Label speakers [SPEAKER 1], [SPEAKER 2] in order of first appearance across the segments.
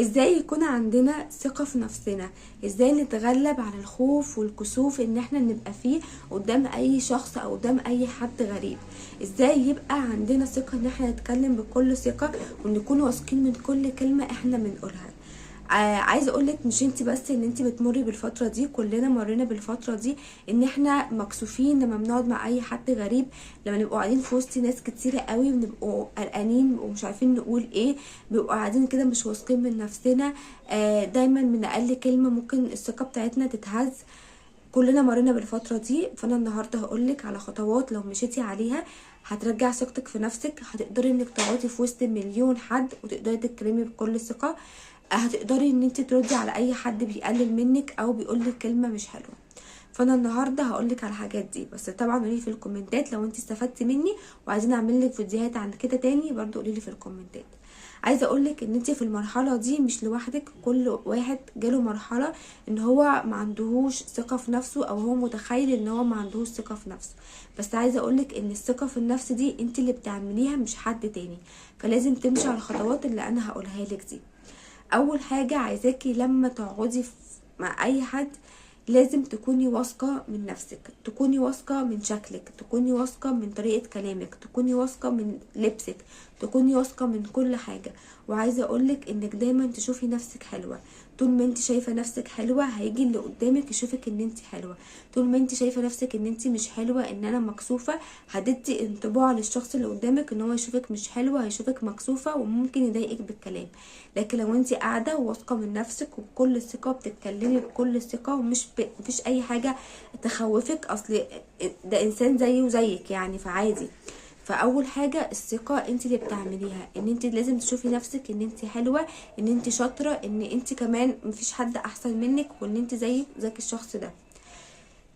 [SPEAKER 1] ازاي يكون عندنا ثقة في نفسنا، ازاي نتغلب على الخوف والكسوف ان احنا نبقى فيه قدام اي شخص او قدام اي حد غريب. ازاي يبقى عندنا ثقة ان احنا نتكلم بكل ثقة ونكون واثقين من كل كلمة احنا بنقولها. عايزه اقولك مش انت بس ان انت بتمري بالفتره دي، كلنا مرينا بالفتره دي، ان احنا مكسوفين لما بنقعد مع اي حد غريب، لما نبقوا قاعدين في وسط ناس كتيره قوي ونبقوا قلقانين ومش عارفين نقول ايه، بيبقوا قاعدين كده مش واثقين من نفسنا. دايما من اقل كلمه ممكن الثقه بتاعتنا تتهز. كلنا مرينا بالفتره دي، فانا النهارده هقولك على خطوات لو مشيتي عليها هترجع ثقتك في نفسك، هتقدري انك تقعدي في وسط مليون حد وتقدري تتكلمي بكل ثقه، هتقدري ان انت تردي على اي حد بيقلل منك او بيقولك كلمه مش حلوه. فانا النهارده هقولك على الحاجات دي، بس طبعا قولي في الكومنتات لو انت استفدتي مني وعايزين اعمل لك فيديوهات عن كده تاني، برضو قولي في الكومنتات. عايزه اقولك ان انت في المرحله دي مش لوحدك، كل واحد جاله مرحله ان هو ما عندهوش ثقه في نفسه او هو متخيل ان هو ما عندهوش ثقه في نفسه. بس عايزه اقولك ان الثقه في النفس دي انت اللي بتعمليها مش حد تاني، فلازم تمشي على الخطوات اللي انا هقولها لك دي. اول حاجة عايزاكي لما تقعدي مع اي حد لازم تكوني واثقة من نفسك، تكوني واثقة من شكلك، تكوني واثقة من طريقة كلامك، تكوني واثقة من لبسك، تكوني واثقة من كل حاجة. وعايزة اقولك انك دايما تشوفي نفسك حلوة. طول ما انت شايفة نفسك حلوة هيجي اللي قدامك يشوفك ان انت حلوة. طول ما انت شايفة نفسك ان انت مش حلوة، ان انا مكسوفة، هتدي انطباع للشخص اللي قدامك ان هو يشوفك مش حلوة، هيشوفك مكسوفة وممكن يضايقك بالكلام. لكن لو انت قاعدة واثقة من نفسك وبكل ثقة بتتكلمي بكل ثقة ومش مفيش اي حاجة تخوفك، اصل ده انسان زيه وزيك يعني فعادي. فاول حاجه الثقه انت اللي بتعمليها، ان انت لازم تشوفي نفسك ان انت حلوه، ان انت شاطره، ان انت كمان مفيش حد احسن منك وان انت زيك الشخص ده.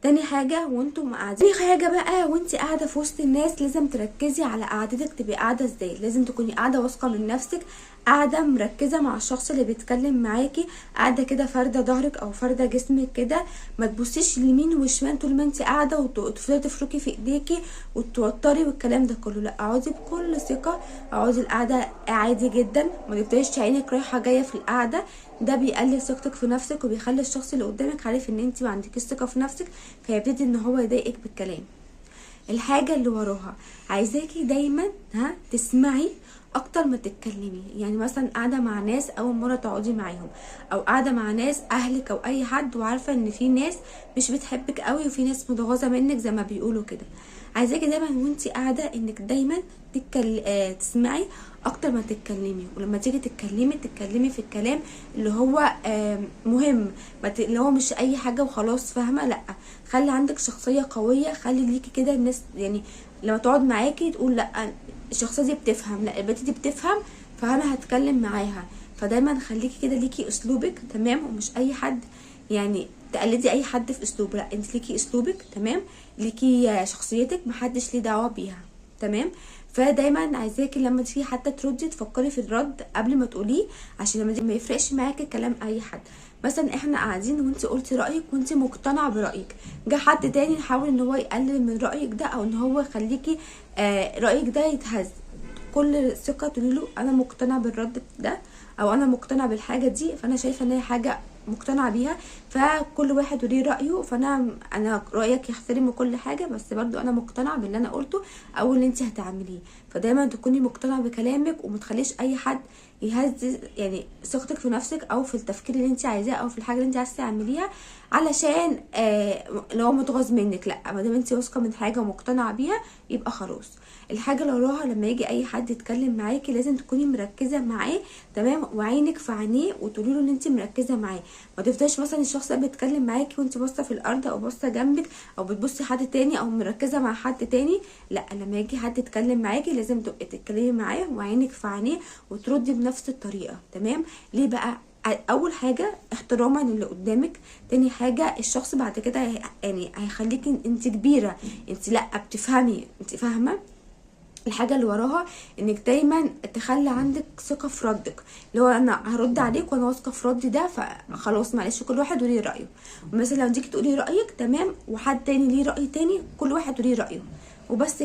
[SPEAKER 1] تاني حاجه وانتم قاعدين، تاني حاجه بقى وانت قاعده في وسط الناس لازم تركزي على قعدتك، تبقي قاعده ازاي. لازم تكوني قاعده واثقه من نفسك، قاعده مركزه مع الشخص اللي بيتكلم معاكي، قاعده كده فارده ظهرك او فارده جسمك كده، ما تبصيش يمين وشمال طول ما انت قاعده وتفضلي تفركي في ايديكي وتوتري والكلام ده كله. لا، اقعدي بكل ثقه، اقعدي القعده عادي جدا، ما تفضليش عينك رايحه جايه في القعده. ده بيقلل ثقتك في نفسك وبيخلي الشخص اللي قدامك عارف ان انت ما عندكيش ثقه في نفسك، فيبتدي ان هو يضايقك بالكلام. الحاجه اللي وراها عايزاكي دايما تسمعي اكتر ما تتكلمي. يعني مثلا قاعده مع ناس اول مره تقعدي معاهم، او قاعده مع ناس اهلك او اي حد وعارفه ان في ناس مش بتحبك قوي وفي ناس متغاظه منك زي ما بيقولوا كده، عايزاكي دايما وانتي قاعده انك دايما تسمعي اكتر ما تتكلمي. ولما تيجي تتكلمي في الكلام اللي هو مهم، اللي هو مش اي حاجه وخلاص، فاهمه؟ لا، خلي عندك شخصيه قويه، خلي ليكي كده الناس يعني لما تقعد معاكي تقول لا الشخصيه دي بتفهم، لا البنت دي بتفهم فانا هتكلم معاها. فدايما خليكي كده ليكي اسلوبك، تمام؟ ومش اي حد يعني تقلدي اي حد في اسلوبه، لا انت ليكي اسلوبك، تمام؟ ليكي شخصيتك محدش ليه دعوه بيها، تمام؟ فدايما عايزاكي لما تيجي حتى تردي تفكري في الرد قبل ما تقوليه، عشان لما ما يفرقش معاكي كلام اي حد. مثلا احنا قاعدين وانت قلتي رايك وانت مقتنعه برايك، جه حد تاني يحاول ان هو يقلل من رايك ده او ان هو يخليكي رايك ده يتهز، كل ثقه تقولي له انا مقتنعه بالرد ده او انا مقتنعه بالحاجه دي، فانا شايفه ان هي حاجه مقتنعه بيها، فكل واحد وليه رايه، فانا رايك يحترم كل حاجه، بس برضو انا مقتنعه باللي انا قلته او اللي انت هتعمليه. فدايما تكوني مقتنعه بكلامك ومتخليش اي حد يهز يعني ثقتك في نفسك او في التفكير اللي انت عايزاه او في الحاجه اللي انت عايزه تعمليها، علشان لو متغاظ منك. لا، ما دام انت واثقه من حاجه ومقتنعه بيها يبقى خلاص. الحاجه اللي وراها لما يجي اي حد يتكلم معاكي لازم تكوني مركزه معاه، تمام؟ وعينك في عينيه وتقولي له ان انت مركزه معاه. ما تفضلش مثلا الشخص ده بيتكلم معاكي وانت باصه في الارض او باصه جنبك او بتبصي حد تاني او مركزه مع حد تاني. لا، لما يجي حد يتكلم معاكي لازم تبقي تتكلمي معاه وعينك في عينيه وتردي بنفس الطريقه، تمام؟ ليه بقى؟ اول حاجه احتراما للي قدامك، تاني حاجه الشخص بعد كده يعني هيخليكي انت كبيره، انت لا بتفهمي، انت فاهمه. الحاجه اللي وراها انك دايما تخلي عندك ثقه في ردك، اللي هو انا هرد عليك وانا واثقه في ردي ده، فخلاص معلش كل واحد وليه رايه. مثلا لو تيجي تقولي رايك، تمام، وحد تاني ليه راي تاني، كل واحد وليه رايه وبس.